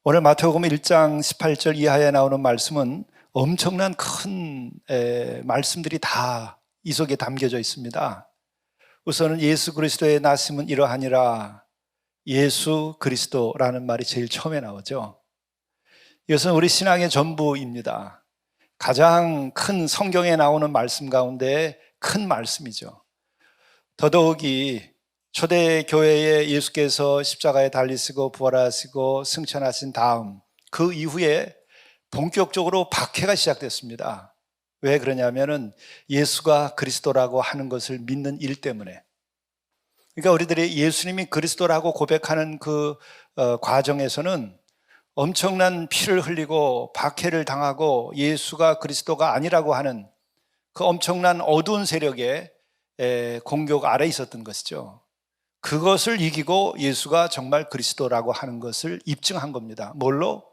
오늘 마태복음 1장 18절 이하에 나오는 말씀은 엄청난 큰 말씀들이 다 이 속에 담겨져 있습니다. 우선은 예수 그리스도의 나심은 이러하니라. 예수 그리스도라는 말이 제일 처음에 나오죠. 이것은 우리 신앙의 전부입니다. 가장 큰 성경에 나오는 말씀 가운데 큰 말씀이죠. 더더욱이 초대교회에 예수께서 십자가에 달리시고 부활하시고 승천하신 다음 그 이후에 본격적으로 박해가 시작됐습니다. 왜 그러냐면은 예수가 그리스도라고 하는 것을 믿는 일 때문에. 그러니까 우리들이 예수님이 그리스도라고 고백하는 그 과정에서는 엄청난 피를 흘리고 박해를 당하고 예수가 그리스도가 아니라고 하는 그 엄청난 어두운 세력의 공격 아래 있었던 것이죠. 그것을 이기고 예수가 정말 그리스도라고 하는 것을 입증한 겁니다. 뭘로?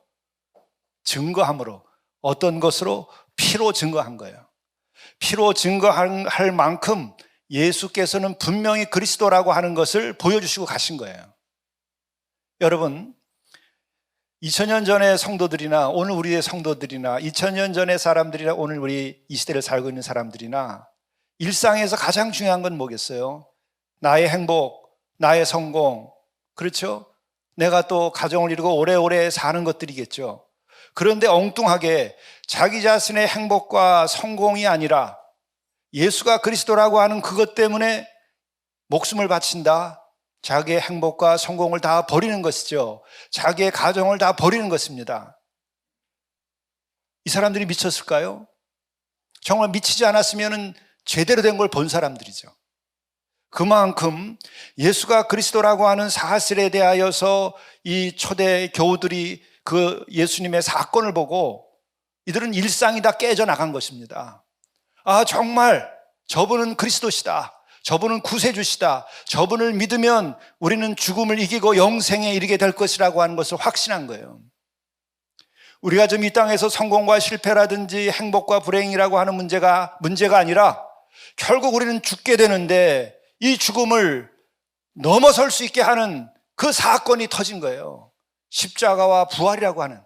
증거함으로. 어떤 것으로? 피로 증거한 거예요. 피로 증거할 만큼 예수께서는 분명히 그리스도라고 하는 것을 보여주시고 가신 거예요. 여러분, 2000년 전의 성도들이나 오늘 우리의 성도들이나 2000년 전의 사람들이나 오늘 우리 이 시대를 살고 있는 사람들이나 일상에서 가장 중요한 건 뭐겠어요? 나의 행복, 나의 성공, 그렇죠? 내가 또 가정을 이루고 오래오래 사는 것들이겠죠. 그런데 엉뚱하게 자기 자신의 행복과 성공이 아니라 예수가 그리스도라고 하는 그것 때문에 목숨을 바친다. 자기의 행복과 성공을 다 버리는 것이죠. 자기의 가정을 다 버리는 것입니다. 이 사람들이 미쳤을까요? 정말 미치지 않았으면 제대로 된 걸 본 사람들이죠. 그만큼 예수가 그리스도라고 하는 사실에 대하여서 이 초대 교우들이 그 예수님의 사건을 보고 이들은 일상이 다 깨져나간 것입니다. 아, 정말 저분은 그리스도시다. 저분은 구세주시다. 저분을 믿으면 우리는 죽음을 이기고 영생에 이르게 될 것이라고 하는 것을 확신한 거예요. 우리가 지금 이 땅에서 성공과 실패라든지 행복과 불행이라고 하는 문제가 아니라 결국 우리는 죽게 되는데 이 죽음을 넘어설 수 있게 하는 그 사건이 터진 거예요. 십자가와 부활이라고 하는,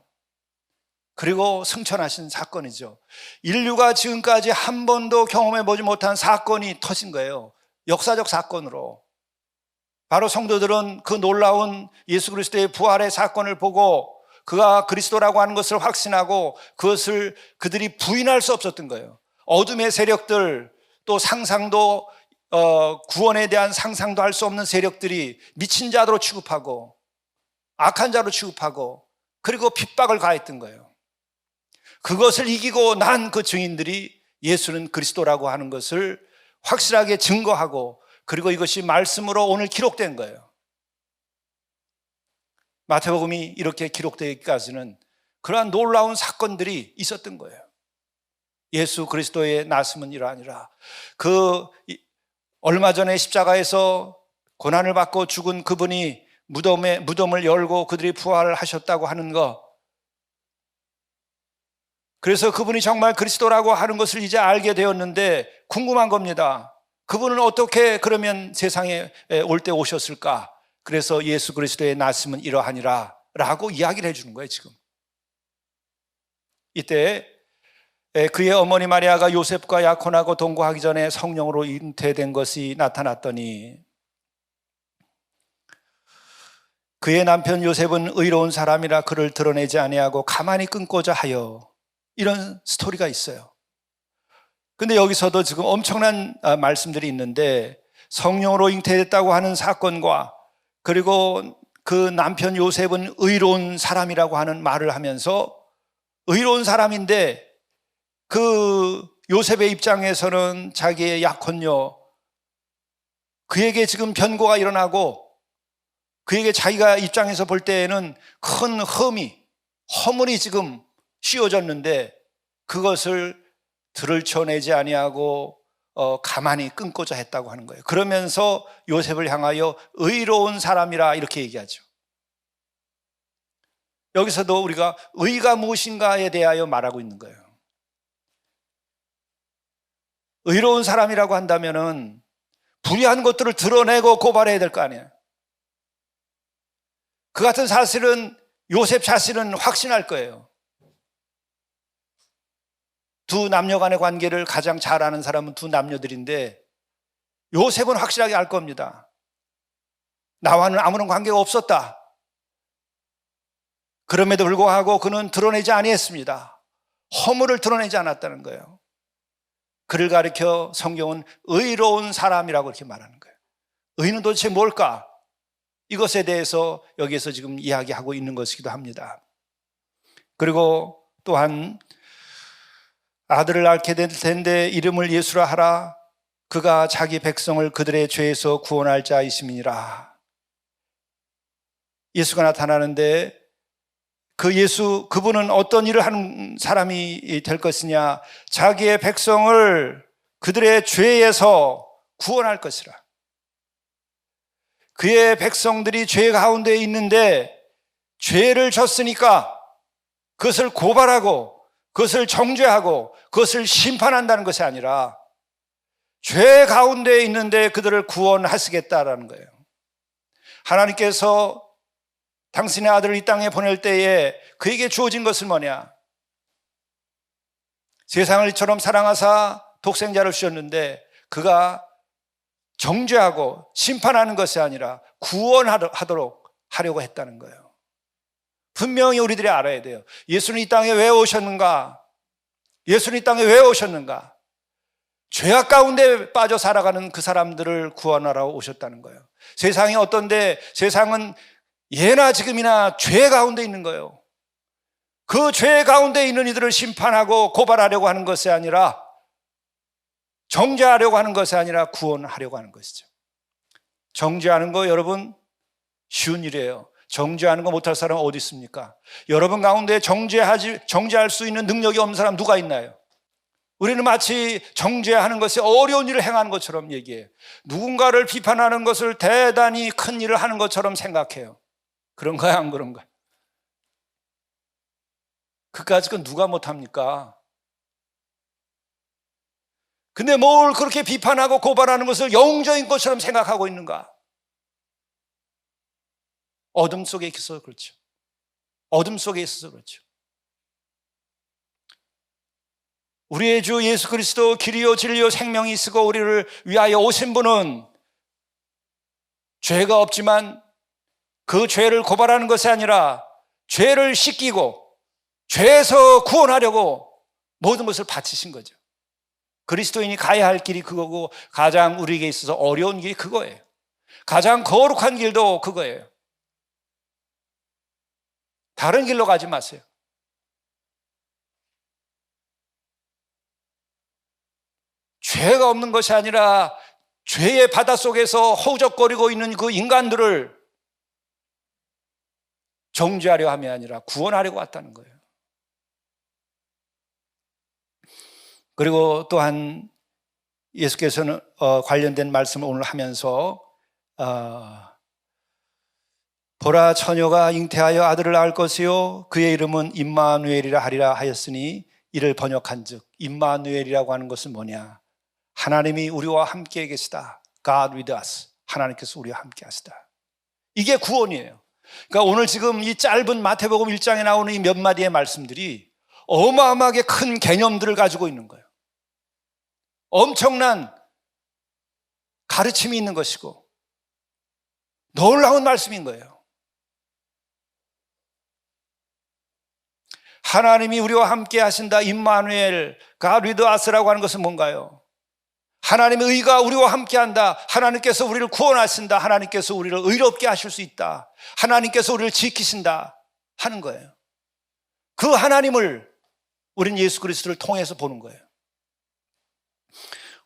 그리고 승천하신 사건이죠. 인류가 지금까지 한 번도 경험해보지 못한 사건이 터진 거예요. 역사적 사건으로. 바로 성도들은 그 놀라운 예수 그리스도의 부활의 사건을 보고 그가 그리스도라고 하는 것을 확신하고 그것을 그들이 부인할 수 없었던 거예요. 어둠의 세력들, 또 상상도 구원에 대한 상상도 할 수 없는 세력들이 미친 자로 취급하고 악한 자로 취급하고 그리고 핍박을 가했던 거예요. 그것을 이기고 난 그 증인들이 예수는 그리스도라고 하는 것을 확실하게 증거하고 그리고 이것이 말씀으로 오늘 기록된 거예요. 마태복음이 이렇게 기록되기까지는 그러한 놀라운 사건들이 있었던 거예요. 예수 그리스도의 나심은 이러하니라. 얼마 전에 십자가에서 고난을 받고 죽은 그분이 무덤을 열고 그들이 부활을 하셨다고 하는 것, 그래서 그분이 정말 그리스도라고 하는 것을 이제 알게 되었는데 궁금한 겁니다. 그분은 어떻게 그러면 세상에 올 때 오셨을까? 그래서 예수 그리스도의 나심은 이러하니라 라고 이야기를 해주는 거예요. 지금 이때 그의 어머니 마리아가 요셉과 약혼하고 동거하기 전에 성령으로 잉태된 것이 나타났더니 그의 남편 요셉은 의로운 사람이라 그를 드러내지 아니하고 가만히 끊고자 하여, 이런 스토리가 있어요. 근데 여기서도 지금 엄청난 말씀들이 있는데 성령으로 잉태됐다고 하는 사건과 그리고 그 남편 요셉은 의로운 사람이라고 하는 말을 하면서 의로운 사람인데 그 요셉의 입장에서는 자기의 약혼녀, 그에게 지금 변고가 일어나고 그에게 자기가 입장에서 볼 때에는 큰 허물이 지금 씌워졌는데 그것을 들을쳐내지 아니하고 가만히 끊고자 했다고 하는 거예요. 그러면서 요셉을 향하여 의로운 사람이라 이렇게 얘기하죠. 여기서도 우리가 의가 무엇인가에 대하여 말하고 있는 거예요. 의로운 사람이라고 한다면은 불의한 것들을 드러내고 고발해야 될 거 아니에요. 그 같은 사실은 요셉 자신은 확신할 거예요. 두 남녀 간의 관계를 가장 잘 아는 사람은 두 남녀들인데 요셉은 확실하게 알 겁니다. 나와는 아무런 관계가 없었다. 그럼에도 불구하고 그는 드러내지 아니했습니다. 허물을 드러내지 않았다는 거예요. 그를 가리켜 성경은 의로운 사람이라고 이렇게 말하는 거예요. 의는 도대체 뭘까? 이것에 대해서 여기에서 지금 이야기하고 있는 것이기도 합니다. 그리고 또한 아들을 낳게 될 텐데 이름을 예수라 하라. 그가 자기 백성을 그들의 죄에서 구원할 자이심이니라. 예수가 나타나는데 그 예수, 그분은 어떤 일을 하는 사람이 될 것이냐? 자기의 백성을 그들의 죄에서 구원할 것이라. 그의 백성들이 죄 가운데 있는데 죄를 졌으니까 그것을 고발하고 그것을 정죄하고 그것을 심판한다는 것이 아니라 죄 가운데 있는데 그들을 구원하시겠다라는 거예요. 하나님께서 당신의 아들을 이 땅에 보낼 때에 그에게 주어진 것은 뭐냐? 세상을 이처럼 사랑하사 독생자를 주셨는데 그가 정죄하고 심판하는 것이 아니라 구원하도록 하려고 했다는 거예요. 분명히 우리들이 알아야 돼요. 예수는 이 땅에 왜 오셨는가? 예수는 이 땅에 왜 오셨는가? 죄악 가운데 빠져 살아가는 그 사람들을 구원하러 오셨다는 거예요. 세상이 어떤데 세상은 예나 지금이나 죄 가운데 있는 거예요. 그 죄 가운데 있는 이들을 심판하고 고발하려고 하는 것이 아니라 정죄하려고 하는 것이 아니라 구원하려고 하는 것이죠. 정죄하는 거 여러분 쉬운 일이에요. 정죄하는 거 못할 사람 어디 있습니까? 여러분 가운데 정죄할 수 있는 능력이 없는 사람 누가 있나요? 우리는 마치 정죄하는 것이 어려운 일을 행하는 것처럼 얘기해요. 누군가를 비판하는 것을 대단히 큰 일을 하는 것처럼 생각해요. 그런가요? 안 그런가요? 그까짓 건 누가 못합니까? 근데 뭘 그렇게 비판하고 고발하는 것을 영웅적인 것처럼 생각하고 있는가? 어둠 속에 있어서 그렇죠. 어둠 속에 있어서 그렇죠. 우리의 주 예수 그리스도 길이요 진리요 생명이 있고 우리를 위하여 오신 분은 죄가 없지만 그 죄를 고발하는 것이 아니라 죄를 씻기고 죄에서 구원하려고 모든 것을 바치신 거죠. 그리스도인이 가야 할 길이 그거고 가장 우리에게 있어서 어려운 길이 그거예요. 가장 거룩한 길도 그거예요. 다른 길로 가지 마세요. 죄가 없는 것이 아니라 죄의 바닷속에서 허우적거리고 있는 그 인간들을 정죄하려 함이 아니라 구원하려고 왔다는 거예요. 그리고 또한 예수께서는 관련된 말씀을 오늘 하면서 보라 처녀가 잉태하여 아들을 낳을 것이요 그의 이름은 임마누엘이라 하리라 하였으니 이를 번역한즉 임마누엘이라고 하는 것은 뭐냐? 하나님이 우리와 함께 계시다. God with us. 하나님께서 우리와 함께 하시다. 이게 구원이에요. 그러니까 오늘 지금 이 짧은 마태복음 1장에 나오는 이 몇 마디의 말씀들이 어마어마하게 큰 개념들을 가지고 있는 거예요. 엄청난 가르침이 있는 것이고 놀라운 말씀인 거예요. 하나님이 우리와 함께 하신다. 임마누엘, God with us라고 하는 것은 뭔가요? 하나님의 의가 우리와 함께한다. 하나님께서 우리를 구원하신다. 하나님께서 우리를 의롭게 하실 수 있다. 하나님께서 우리를 지키신다 하는 거예요. 그 하나님을 우리는 예수 그리스도를 통해서 보는 거예요.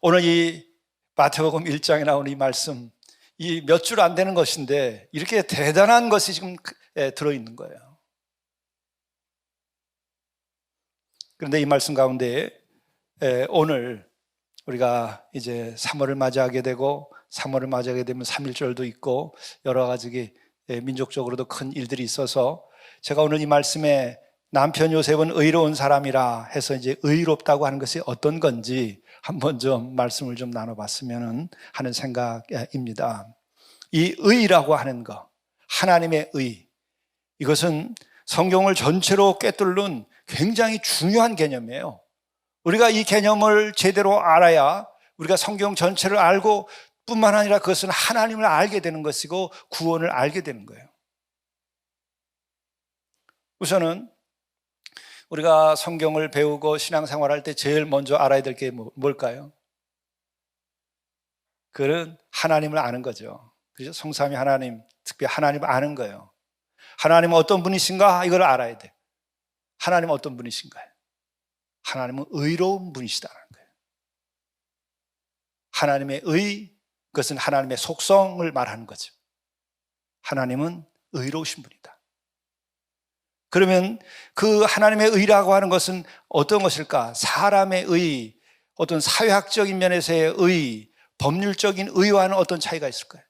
오늘 이 마태복음 1장에 나오는 이 말씀, 이 몇 줄 안 되는 것인데 이렇게 대단한 것이 지금 들어있는 거예요. 그런데 이 말씀 가운데 오늘 우리가 이제 3월을 맞이하게 되고 3월을 맞이하게 되면 3.1절도 있고 여러 가지 민족적으로도 큰 일들이 있어서 제가 오늘 이 말씀에 남편 요셉은 의로운 사람이라 해서 이제 의롭다고 하는 것이 어떤 건지 한번 좀 말씀을 좀 나눠봤으면 하는 생각입니다. 이 의라고 하는 것, 하나님의 의, 이것은 성경을 전체로 꿰뚫는 굉장히 중요한 개념이에요. 우리가 이 개념을 제대로 알아야 우리가 성경 전체를 알고 뿐만 아니라 그것은 하나님을 알게 되는 것이고 구원을 알게 되는 거예요. 우선은 우리가 성경을 배우고 신앙생활할 때 제일 먼저 알아야 될 게 뭘까요? 그건 하나님을 아는 거죠. 그죠? 성삼위 하나님, 특별히 하나님을 아는 거예요. 하나님은 어떤 분이신가? 이걸 알아야 돼. 하나님은 어떤 분이신가요? 하나님은 의로운 분이시다는 거예요. 하나님의 의, 그것은 하나님의 속성을 말하는 거죠. 하나님은 의로우신 분이다. 그러면 그 하나님의 의라고 하는 것은 어떤 것일까? 사람의 의, 어떤 사회학적인 면에서의 의, 법률적인 의와는 어떤 차이가 있을까요?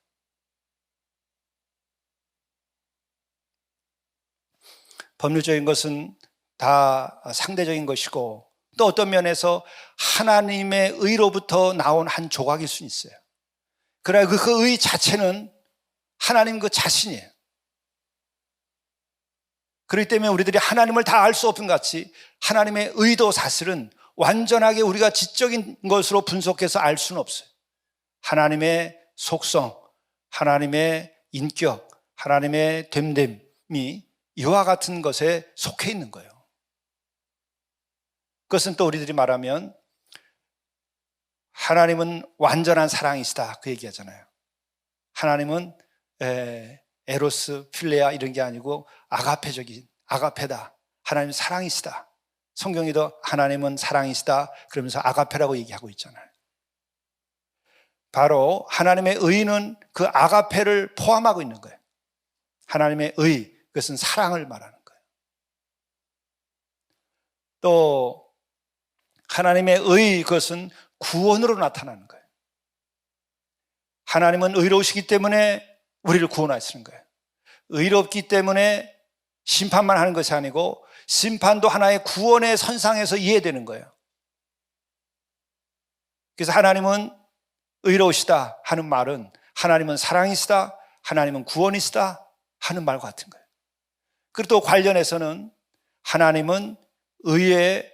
법률적인 것은 다 상대적인 것이고 또 어떤 면에서 하나님의 의로부터 나온 한 조각일 수 있어요. 그러나 그 의 자체는 하나님 그 자신이에요. 그렇기 때문에 우리들이 하나님을 다 알 수 없는 같이 하나님의 의도 사실은 완전하게 우리가 지적인 것으로 분석해서 알 수는 없어요. 하나님의 속성, 하나님의 인격, 하나님의 됨됨이 이와 같은 것에 속해 있는 거예요. 그것은 또 우리들이 말하면 하나님은 완전한 사랑이시다 그 얘기하잖아요. 하나님은 에로스, 필레아 이런 게 아니고 아가페적인 아가페다. 하나님은 사랑이시다. 성경에도 하나님은 사랑이시다 그러면서 아가페라고 얘기하고 있잖아요. 바로 하나님의 의는 그 아가페를 포함하고 있는 거예요. 하나님의 의, 그것은 사랑을 말하는 거예요. 또 하나님의 의, 그것은 구원으로 나타나는 거예요. 하나님은 의로우시기 때문에 우리를 구원하시는 거예요. 의롭기 때문에 심판만 하는 것이 아니고 심판도 하나의 구원의 선상에서 이해되는 거예요. 그래서 하나님은 의로우시다 하는 말은 하나님은 사랑이시다, 하나님은 구원이시다 하는 말과 같은 거예요. 그리고 또 관련해서는 하나님은 의의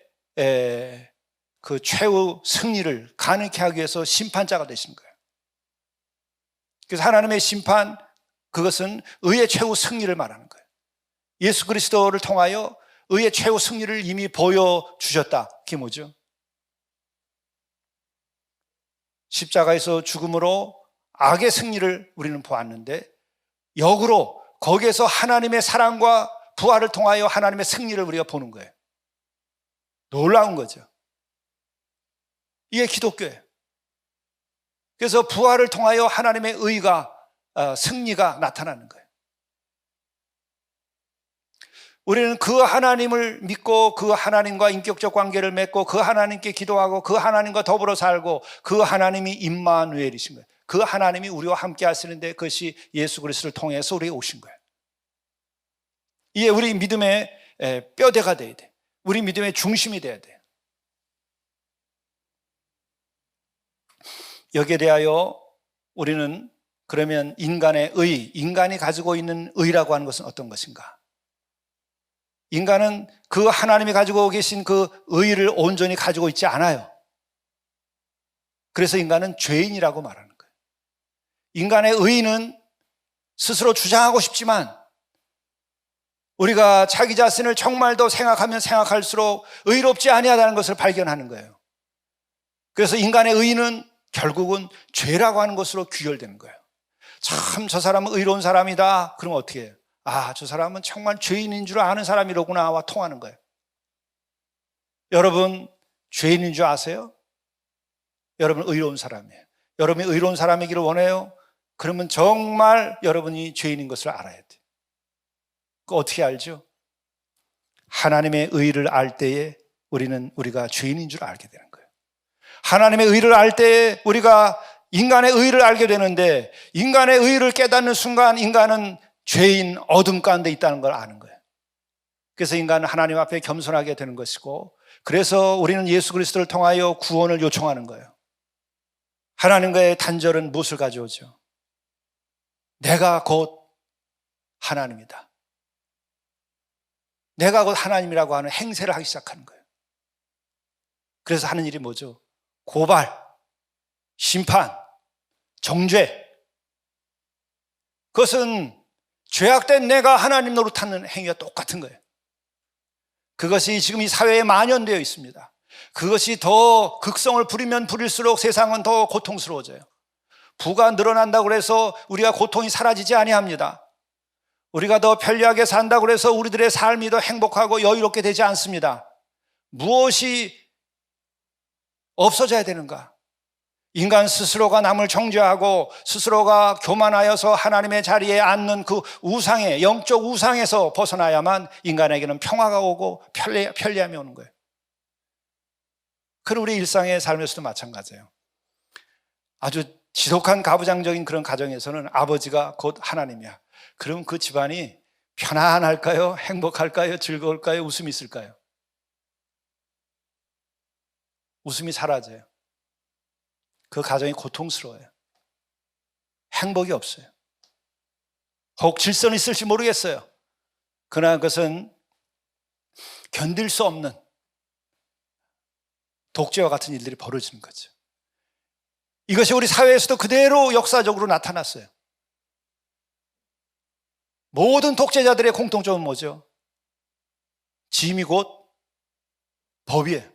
그 최후 승리를 가능케 하기 위해서 심판자가 되신 거예요. 그래서 하나님의 심판, 그것은 의의 최후 승리를 말하는 거예요. 예수 그리스도를 통하여 의의 최후 승리를 이미 보여주셨다. 그게 뭐죠? 십자가에서 죽음으로 악의 승리를 우리는 보았는데 역으로 거기에서 하나님의 사랑과 부활을 통하여 하나님의 승리를 우리가 보는 거예요. 놀라운 거죠. 이게 기독교예요. 그래서 부활을 통하여 하나님의 의가 승리가 나타나는 거예요. 우리는 그 하나님을 믿고 그 하나님과 인격적 관계를 맺고 그 하나님께 기도하고 그 하나님과 더불어 살고 그 하나님이 임마누엘이신 거예요. 그 하나님이 우리와 함께 하시는데 그것이 예수 그리스도를 통해서 우리에게 오신 거예요. 이게 우리 믿음의 뼈대가 돼야 돼. 우리 믿음의 중심이 돼야 돼. 여기에 대하여 우리는 그러면 인간의 의, 인간이 가지고 있는 의라고 하는 것은 어떤 것인가? 인간은 그 하나님이 가지고 계신 그 의를 온전히 가지고 있지 않아요. 그래서 인간은 죄인이라고 말하는 거예요. 인간의 의는 스스로 주장하고 싶지만 우리가 자기 자신을 정말 더 생각하면 생각할수록 의롭지 아니하다는 것을 발견하는 거예요. 그래서 인간의 의는 결국은 죄라고 하는 것으로 귀결되는 거예요. 참 저 사람은 의로운 사람이다. 그러면 어떻게 해요? 아, 저 사람은 정말 죄인인 줄 아는 사람이로구나와 통하는 거예요. 여러분 죄인인 줄 아세요? 여러분 의로운 사람이에요. 여러분이 의로운 사람이기를 원해요? 그러면 정말 여러분이 죄인인 것을 알아야 돼요. 그 어떻게 알죠? 하나님의 의를 알 때에 우리가 죄인인 줄 알게 되는 거예요. 하나님의 의를 알 때에 우리가 인간의 의를 알게 되는데 인간의 의를 깨닫는 순간 인간은 죄인 어둠 가운데 있다는 걸 아는 거예요. 그래서 인간은 하나님 앞에 겸손하게 되는 것이고 그래서 우리는 예수 그리스도를 통하여 구원을 요청하는 거예요. 하나님과의 단절은 무엇을 가져오죠? 내가 곧 하나님이다. 내가 곧 하나님이라고 하는 행세를 하기 시작하는 거예요. 그래서 하는 일이 뭐죠? 고발, 심판, 정죄. 그것은 죄악된 내가 하나님 노릇하는 행위가 똑같은 거예요. 그것이 지금 이 사회에 만연되어 있습니다. 그것이 더 극성을 부리면 부릴수록 세상은 더 고통스러워져요. 부가 늘어난다고 해서 우리가 고통이 사라지지 아니합니다. 우리가 더 편리하게 산다고 해서 우리들의 삶이 더 행복하고 여유롭게 되지 않습니다. 무엇이 없어져야 되는가? 인간 스스로가 남을 정죄하고 스스로가 교만하여서 하나님의 자리에 앉는 그 우상의 영적 우상에서 벗어나야만 인간에게는 평화가 오고 편리함이 오는 거예요. 그럼 우리 일상의 삶에서도 마찬가지예요. 아주 지독한 가부장적인 그런 가정에서는 아버지가 곧 하나님이야. 그럼 그 집안이 편안할까요? 행복할까요? 즐거울까요? 웃음이 있을까요? 웃음이 사라져요. 그 가정이 고통스러워요. 행복이 없어요. 혹 질서는 있을지 모르겠어요. 그러나 그것은 견딜 수 없는 독재와 같은 일들이 벌어지는 거죠. 이것이 우리 사회에서도 그대로 역사적으로 나타났어요. 모든 독재자들의 공통점은 뭐죠? 짐이 곧 법이에요.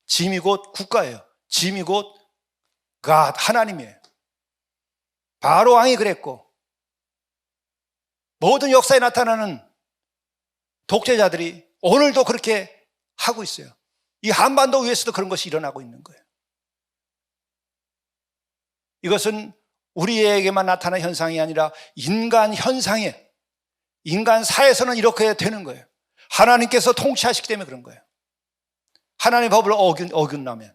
짐이 곧 국가예요. 짐이 곧 God, 하나님이에요. 바로 왕이 그랬고, 모든 역사에 나타나는 독재자들이 오늘도 그렇게 하고 있어요. 이 한반도 위에서도 그런 것이 일어나고 있는 거예요. 이것은 우리에게만 나타난 현상이 아니라 인간 현상이에요. 인간 사회에서는 이렇게 되는 거예요. 하나님께서 통치하시기 때문에 그런 거예요. 하나님의 법을 어긴다면,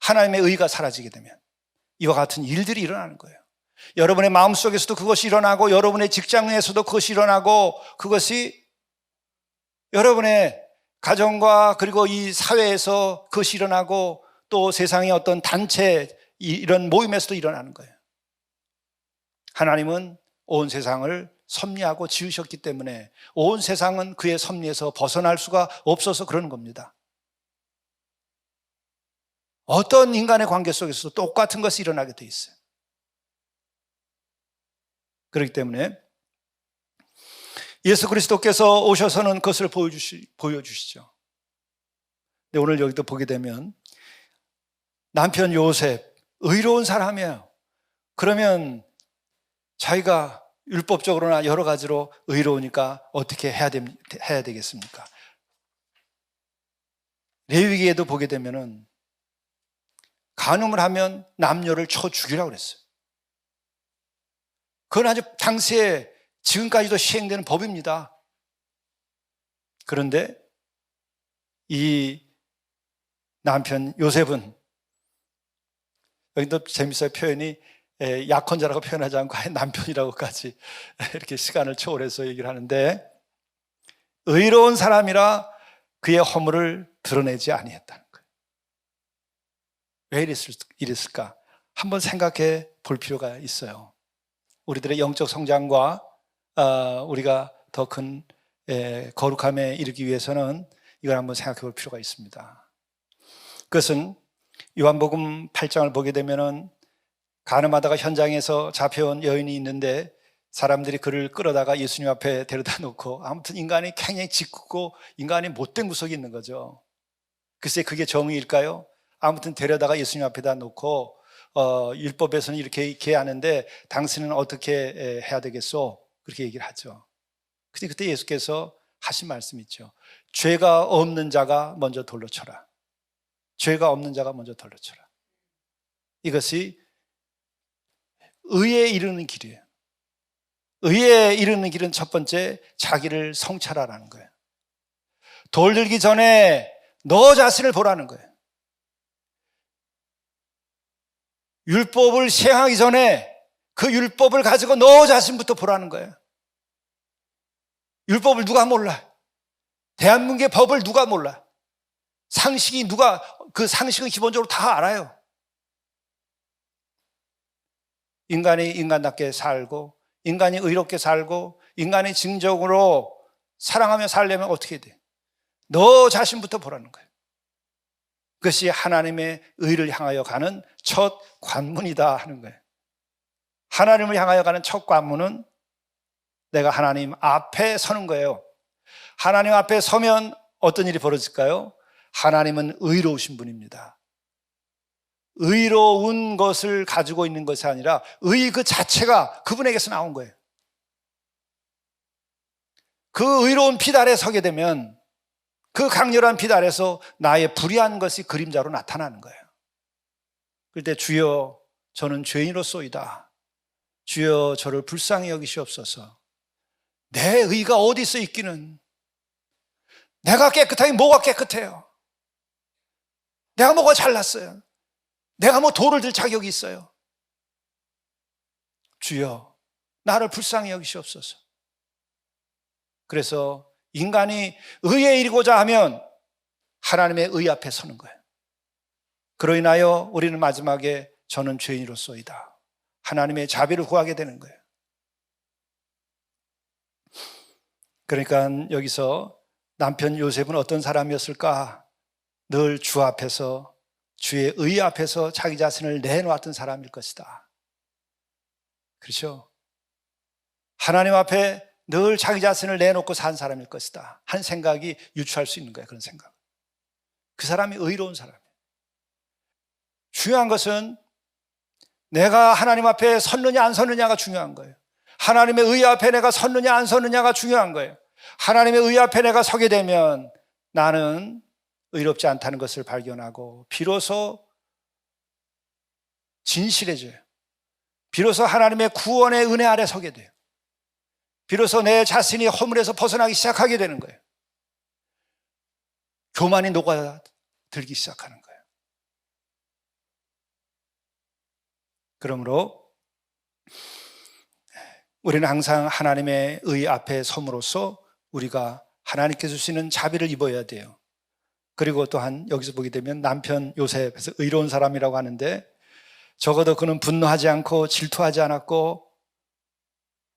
하나님의 의가 사라지게 되면 이와 같은 일들이 일어나는 거예요. 여러분의 마음속에서도 그것이 일어나고, 여러분의 직장에서도 그것이 일어나고, 그것이 여러분의 가정과 그리고 이 사회에서 그것이 일어나고, 또 세상의 어떤 단체, 이런 모임에서도 일어나는 거예요. 하나님은 온 세상을 섭리하고 지으셨기 때문에 온 세상은 그의 섭리에서 벗어날 수가 없어서 그러는 겁니다. 어떤 인간의 관계 속에서도 똑같은 것이 일어나게 돼 있어요. 그렇기 때문에 예수 그리스도께서 오셔서는 그것을 보여주시죠. 근데 오늘 여기도 보게 되면 남편 요셉, 의로운 사람이에요. 그러면 자기가 율법적으로나 여러 가지로 의로우니까 어떻게 해야 되겠습니까? 레위기에도 보게 되면은 간음을 하면 남녀를 쳐 죽이라고 그랬어요. 그건 아주 당시에 지금까지도 시행되는 법입니다. 그런데 이 남편 요셉은, 여기도 재밌어요. 표현이 약혼자라고 표현하지 않고 아예 남편이라고까지 이렇게 시간을 초월해서 얘기를 하는데, 의로운 사람이라 그의 허물을 드러내지 아니했다는 거예요. 왜 이랬을까? 한번 생각해 볼 필요가 있어요. 우리들의 영적 성장과 우리가 더 큰 거룩함에 이르기 위해서는 이걸 한번 생각해 볼 필요가 있습니다. 그것은 요한복음 8장을 보게 되면은 간음하다가 현장에서 잡혀온 여인이 있는데 사람들이 그를 끌어다가 예수님 앞에 데려다 놓고, 아무튼 인간이 굉장히 짓궂고 인간이 못된 구석이 있는 거죠. 글쎄 그게 정의일까요? 아무튼 데려다가 예수님 앞에다 놓고 율법에서는 이렇게 하는데 당신은 어떻게 해야 되겠소? 그렇게 얘기를 하죠. 근데 그때 예수께서 하신 말씀이 있죠. 죄가 없는 자가 먼저 돌로 쳐라. 죄가 없는 자가 먼저 돌로 쳐라. 이것이 의에 이르는 길이에요. 의에 이르는 길은 첫 번째, 자기를 성찰하라는 거예요. 돌 들기 전에 너 자신을 보라는 거예요. 율법을 시행하기 전에 그 율법을 가지고 너 자신부터 보라는 거예요. 율법을 누가 몰라? 대한민국의 법을 누가 몰라? 그 상식은 기본적으로 다 알아요. 인간이 인간답게 살고, 인간이 의롭게 살고, 인간이 진정으로 사랑하며 살려면 어떻게 해야 돼? 너 자신부터 보라는 거예요. 그것이 하나님의 의를 향하여 가는 첫 관문이다 하는 거예요. 하나님을 향하여 가는 첫 관문은 내가 하나님 앞에 서는 거예요. 하나님 앞에 서면 어떤 일이 벌어질까요? 하나님은 의로우신 분입니다. 의로운 것을 가지고 있는 것이 아니라 의 그 자체가 그분에게서 나온 거예요. 그 의로운 빛 아래 서게 되면 그 강렬한 빛 아래서 나의 불의한 것이 그림자로 나타나는 거예요. 그럴 때 주여 저는 죄인으로소이다. 주여 저를 불쌍히 여기시옵소서. 내 의가 어디서 있기는, 내가 깨끗하긴 뭐가 깨끗해요? 내가 뭐가 잘났어요? 내가 뭐 돌을 들 자격이 있어요? 주여 나를 불쌍히 여기시옵소서. 그래서 인간이 의에 이르고자 하면 하나님의 의 앞에 서는 거예요. 그로 인하여 우리는 마지막에 저는 죄인으로소이다, 하나님의 자비를 구하게 되는 거예요. 그러니까 여기서 남편 요셉은 어떤 사람이었을까? 늘 주 앞에서, 주의 의 앞에서 자기 자신을 내놓았던 사람일 것이다. 그렇죠? 하나님 앞에 늘 자기 자신을 내놓고 산 사람일 것이다 한 생각이 유추할 수 있는 거예요. 그런 생각. 그 사람이 의로운 사람이에요. 중요한 것은 내가 하나님 앞에 섰느냐 안 섰느냐가 중요한 거예요. 하나님의 의 앞에 내가 섰느냐 안 섰느냐가 중요한 거예요. 하나님의 의 앞에 내가 서게 되면 나는 의롭지 않다는 것을 발견하고 비로소 진실해져요. 비로소 하나님의 구원의 은혜 아래 서게 돼요. 비로소 내 자신이 허물에서 벗어나기 시작하게 되는 거예요. 교만이 녹아들기 시작하는 거예요. 그러므로 우리는 항상 하나님의 의 앞에 섬으로써 우리가 하나님께서 주시는 자비를 입어야 돼요. 그리고 또한 여기서 보게 되면 남편 요셉에서 의로운 사람이라고 하는데 적어도 그는 분노하지 않고 질투하지 않았고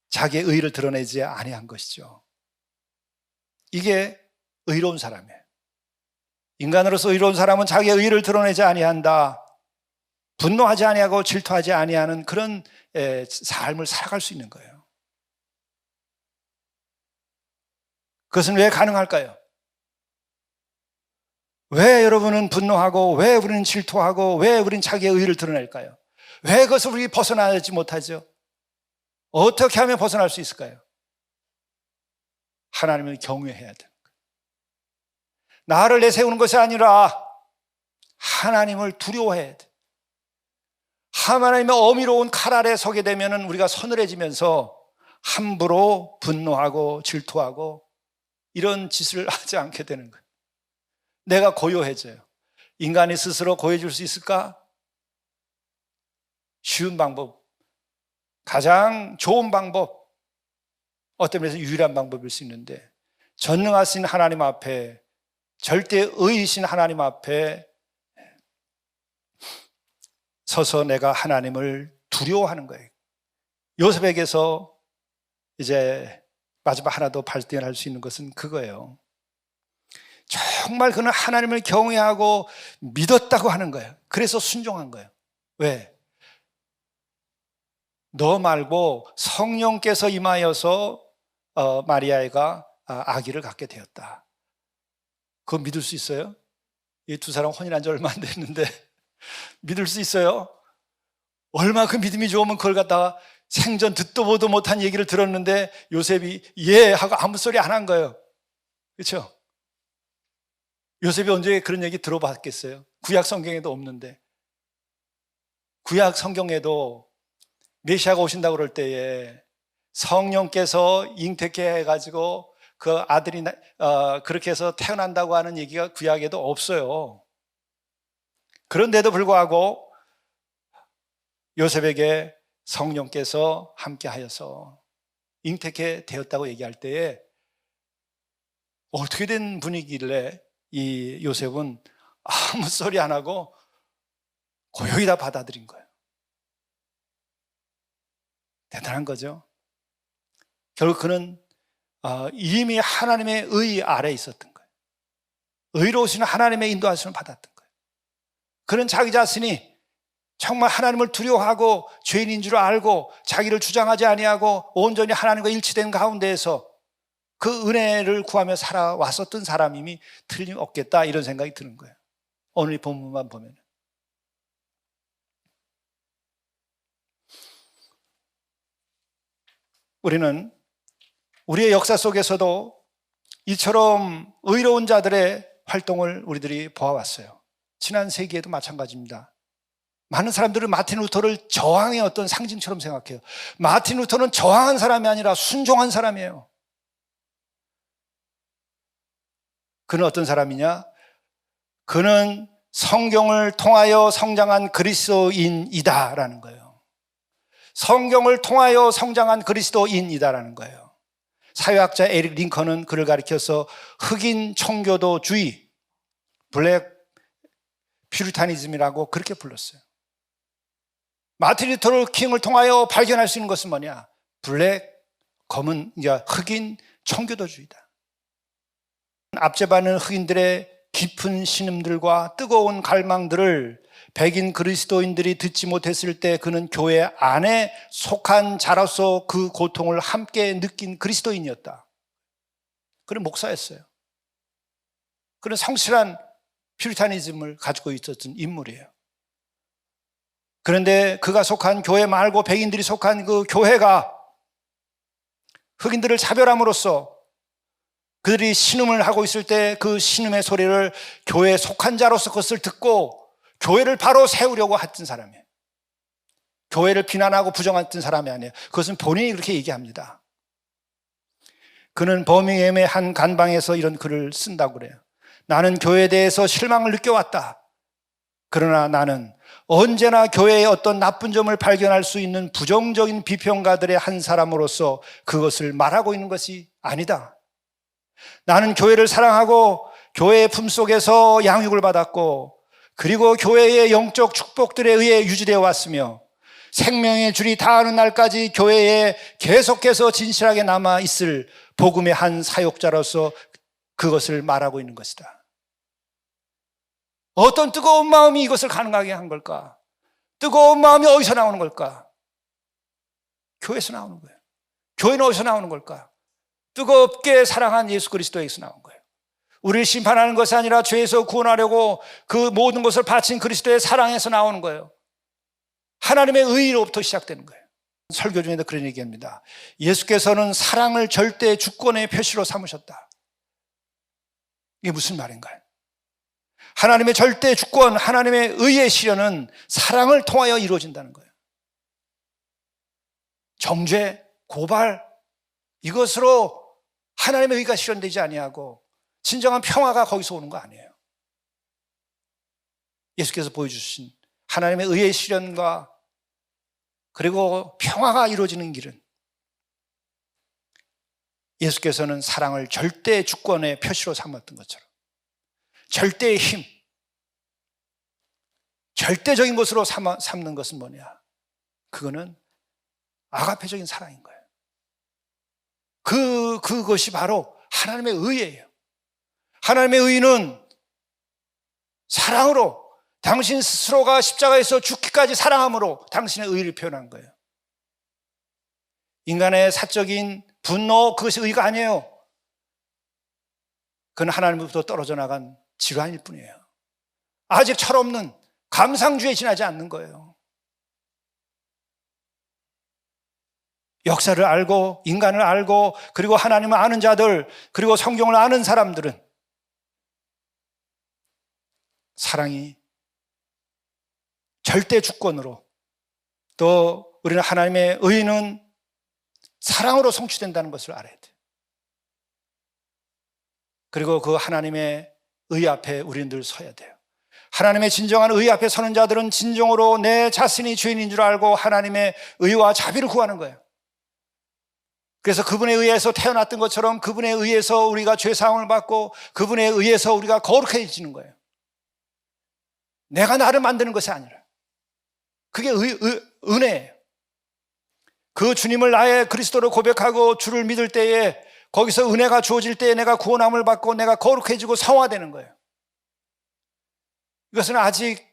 자기의 의를 드러내지 아니한 것이죠. 이게 의로운 사람이에요. 인간으로서 의로운 사람은 자기의 의를 드러내지 아니한다, 분노하지 아니하고 질투하지 아니하는 그런 삶을 살아갈 수 있는 거예요. 그것은 왜 가능할까요? 왜 여러분은 분노하고, 왜 우리는 질투하고, 왜 우리는 자기의 의를 드러낼까요? 왜 그것을 우리 벗어나지 못하죠? 어떻게 하면 벗어날 수 있을까요? 하나님을 경외해야 되는 거예요. 나를 내세우는 것이 아니라 하나님을 두려워해야 돼요. 하나님의 어미로운 칼 아래 서게 되면 우리가 서늘해지면서 함부로 분노하고 질투하고 이런 짓을 하지 않게 되는 거예요. 내가 고요해져요. 인간이 스스로 고요해질 수 있을까? 쉬운 방법, 가장 좋은 방법, 어떤 면에서 유일한 방법일 수 있는데 전능하신 하나님 앞에, 절대 의이신 하나님 앞에 서서 내가 하나님을 두려워하는 거예요. 요셉에게서 이제 마지막 하나 더 발견할 수 있는 것은 그거예요. 정말 그는 하나님을 경외하고 믿었다고 하는 거예요. 그래서 순종한 거예요. 왜? 너 말고 성령께서 임하여서 마리아가 아기를 갖게 되었다. 그거 믿을 수 있어요? 이 두 사람 혼인한 지 얼마 안 됐는데 믿을 수 있어요? 얼마 그 믿음이 좋으면 그걸 갖다가 생전 듣도 보도 못한 얘기를 들었는데 요셉이 예 하고 아무 소리 안 한 거예요. 그렇죠? 요셉이 언제 그런 얘기 들어봤겠어요? 구약 성경에도 없는데. 구약 성경에도 메시아가 오신다고 그럴 때에 성령께서 잉태케 해가지고 그 아들이 그렇게 해서 태어난다고 하는 얘기가 구약에도 없어요. 그런데도 불구하고 요셉에게 성령께서 함께 하여서 잉태케 되었다고 얘기할 때에 어떻게 된 분위기길래 이 요셉은 아무 소리 안 하고 고요히 다 받아들인 거예요. 대단한 거죠. 결국 그는 이미 하나님의 의 아래에 있었던 거예요. 의로우신 하나님의 인도하심을 받았던 거예요. 그는 자기 자신이 정말 하나님을 두려워하고 죄인인 줄 알고 자기를 주장하지 아니하고 온전히 하나님과 일치된 가운데에서 그 은혜를 구하며 살아왔었던 사람임이 틀림없겠다, 이런 생각이 드는 거예요. 오늘 이 본문만 보면. 우리는 우리의 역사 속에서도 이처럼 의로운 자들의 활동을 우리들이 보아왔어요. 지난 세기에도 마찬가지입니다. 많은 사람들은 마틴 루터를 저항의 어떤 상징처럼 생각해요. 마틴 루터는 저항한 사람이 아니라 순종한 사람이에요. 그는 어떤 사람이냐? 그는 성경을 통하여 성장한 그리스도인이다라는 거예요. 성경을 통하여 성장한 그리스도인이다라는 거예요. 사회학자 에릭 링컨은 그를 가리켜서 흑인 청교도주의, 블랙 퓨리타니즘이라고 그렇게 불렀어요. 마틴 루터 킹을 통하여 발견할 수 있는 것은 뭐냐? 블랙, 검은, 흑인 청교도주의다. 압제받는 흑인들의 깊은 신음들과 뜨거운 갈망들을 백인 그리스도인들이 듣지 못했을 때 그는 교회 안에 속한 자로서 그 고통을 함께 느낀 그리스도인이었다. 그는 목사였어요. 그는 성실한 퓨리타니즘을 가지고 있었던 인물이에요. 그런데 그가 속한 교회 말고 백인들이 속한 그 교회가 흑인들을 차별함으로써 그들이 신음을 하고 있을 때 그 신음의 소리를 교회에 속한 자로서 그것을 듣고 교회를 바로 세우려고 했던 사람이에요. 교회를 비난하고 부정했던 사람이 아니에요. 그것은 본인이 그렇게 얘기합니다. 그는 버밍엄의 한 간방에서 이런 글을 쓴다고 그래요. 나는 교회에 대해서 실망을 느껴왔다. 그러나 나는 언제나 교회의 어떤 나쁜 점을 발견할 수 있는 부정적인 비평가들의 한 사람으로서 그것을 말하고 있는 것이 아니다. 나는 교회를 사랑하고 교회의 품속에서 양육을 받았고 그리고 교회의 영적 축복들에 의해 유지되어 왔으며 생명의 줄이 닿는 날까지 교회에 계속해서 진실하게 남아있을 복음의 한 사역자로서 그것을 말하고 있는 것이다. 어떤 뜨거운 마음이 이것을 가능하게 한 걸까? 뜨거운 마음이 어디서 나오는 걸까? 교회에서 나오는 거예요. 교회는 어디서 나오는 걸까? 뜨겁게 사랑한 예수 그리스도에게서 나온 거예요. 우리를 심판하는 것이 아니라 죄에서 구원하려고 그 모든 것을 바친 그리스도의 사랑에서 나오는 거예요. 하나님의 의로부터 시작되는 거예요. 설교 중에도 그런 얘기합니다. 예수께서는 사랑을 절대 주권의 표시로 삼으셨다. 이게 무슨 말인가요? 하나님의 절대 주권, 하나님의 의의 실현은 사랑을 통하여 이루어진다는 거예요. 정죄, 고발, 이것으로 하나님의 의가 실현되지 아니하고 진정한 평화가 거기서 오는 거 아니에요. 예수께서 보여주신 하나님의 의의 실현과 그리고 평화가 이루어지는 길은 예수께서는 사랑을 절대 주권의 표시로 삼았던 것처럼 절대의 힘, 절대적인 것으로 삼는 것은 뭐냐? 그거는 아가페적인 사랑인 거예요. 그것이 바로 하나님의 의예요. 하나님의 의는 사랑으로 당신 스스로가 십자가에서 죽기까지 사랑함으로 당신의 의를 표현한 거예요. 인간의 사적인 분노, 그것이 의가 아니에요. 그건 하나님으로부터 떨어져 나간 질환일 뿐이에요. 아직 철없는 감상주의에 지나지 않는 거예요. 역사를 알고 인간을 알고 그리고 하나님을 아는 자들 그리고 성경을 아는 사람들은 사랑이 절대 주권으로 또 우리는 하나님의 의는 사랑으로 성취된다는 것을 알아야 돼요. 그리고 그 하나님의 의 앞에 우리는 늘 서야 돼요. 하나님의 진정한 의 앞에 서는 자들은 진정으로 내 자신이 죄인인 줄 알고 하나님의 의와 자비를 구하는 거예요. 그래서 그분에 의해서 태어났던 것처럼 그분에 의해서 우리가 죄사함을 받고 그분에 의해서 우리가 거룩해지는 거예요. 내가 나를 만드는 것이 아니라 그게 은혜예요. 그 주님을 나의 그리스도로 고백하고 주를 믿을 때에 거기서 은혜가 주어질 때 내가 구원함을 받고 내가 거룩해지고 성화되는 거예요. 이것은 아직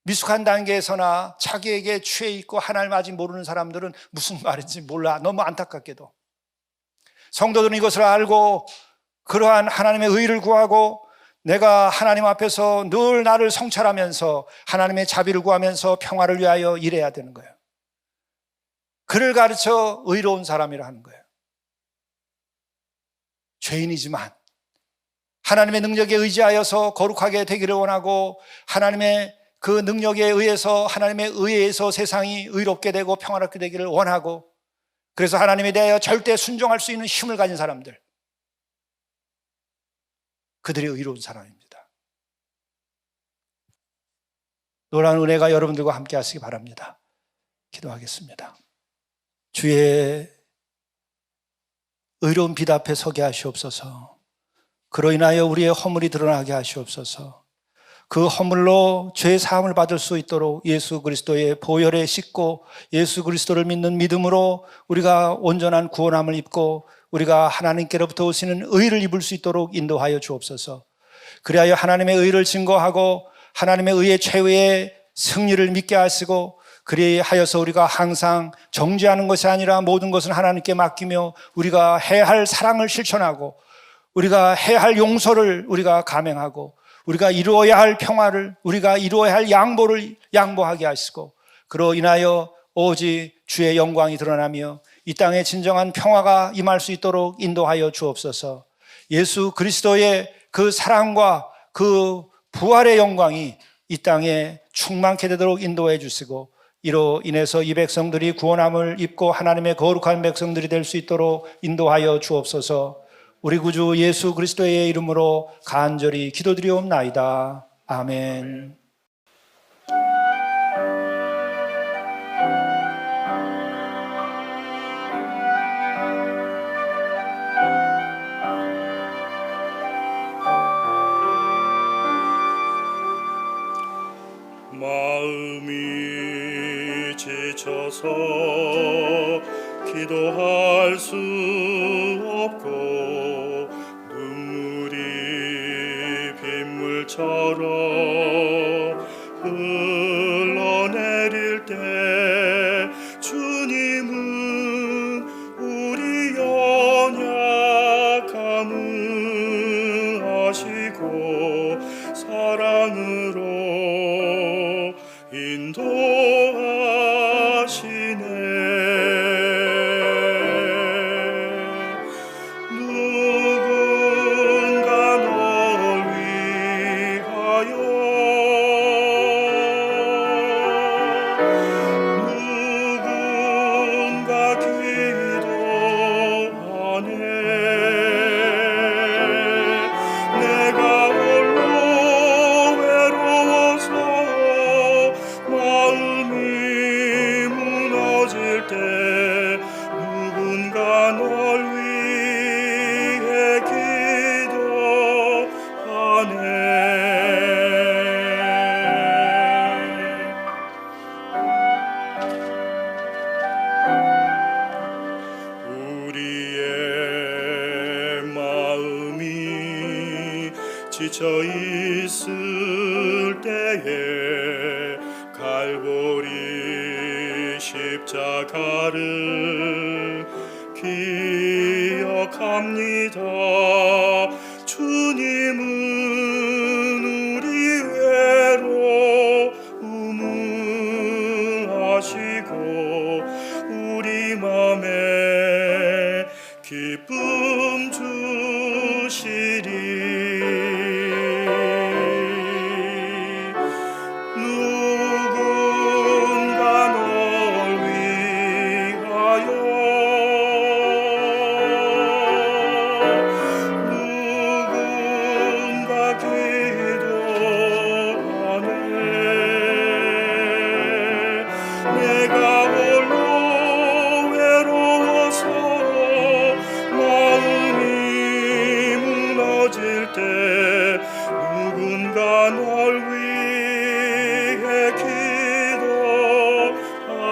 미숙한 단계에서나 자기에게 취해 있고 하나님 아직 모르는 사람들은 무슨 말인지 몰라. 너무 안타깝게도. 성도들은 이것을 알고 그러한 하나님의 의를 구하고 내가 하나님 앞에서 늘 나를 성찰하면서 하나님의 자비를 구하면서 평화를 위하여 일해야 되는 거예요. 그를 가르쳐 의로운 사람이라 하는 거예요. 죄인이지만 하나님의 능력에 의지하여서 거룩하게 되기를 원하고 하나님의 그 능력에 의해서 하나님의 의에서 세상이 의롭게 되고 평화롭게 되기를 원하고 그래서 하나님에 대하여 절대 순종할 수 있는 힘을 가진 사람들, 그들이 의로운 사람입니다. 놀라운 은혜가 여러분들과 함께 하시기 바랍니다. 기도하겠습니다. 주의 의로운 빛 앞에 서게 하시옵소서. 그로 인하여 우리의 허물이 드러나게 하시옵소서. 그 허물로 죄 사함을 받을 수 있도록 예수 그리스도의 보혈에 씻고 예수 그리스도를 믿는 믿음으로 우리가 온전한 구원함을 입고 우리가 하나님께로부터 오시는 의를 입을 수 있도록 인도하여 주옵소서. 그리하여 하나님의 의를 증거하고 하나님의 의의 최후의 승리를 믿게 하시고 그리하여서 우리가 항상 정죄하는 것이 아니라 모든 것은 하나님께 맡기며 우리가 해야 할 사랑을 실천하고 우리가 해야 할 용서를 우리가 감행하고 우리가 이루어야 할 평화를 우리가 이루어야 할 양보를 양보하게 하시고 그로 인하여 오직 주의 영광이 드러나며 이 땅에 진정한 평화가 임할 수 있도록 인도하여 주옵소서. 예수 그리스도의 그 사랑과 그 부활의 영광이 이 땅에 충만케 되도록 인도해 주시고 이로 인해서 이 백성들이 구원함을 입고 하나님의 거룩한 백성들이 될 수 있도록 인도하여 주옵소서. 우리 구주 예수 그리스도의 이름으로 간절히 기도드리옵나이다. 아멘. 마음이 지쳐서 기도할 수 없고 눈물이 빗물처럼 흘러내릴 때 주님은 우리 연약함을 아시고 사랑으로 인도하시네. 누군가 널 위하여 누군가 기도하네. 내가 홀로 외로워서 마음이 무너질 때 누군가 널 위해 기도하네. 우리의 마음이 지쳐 있을 때에 갈보리 십자가를 기억합니다. 주님은 우리 외로움을 아시고 우리 맘에 기쁨 주시리. 누군가 널 위하여 누군가 기도하네. 내가 홀로 외로워서 마음이 무너질 때 누군가 널 위해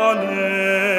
기도하네.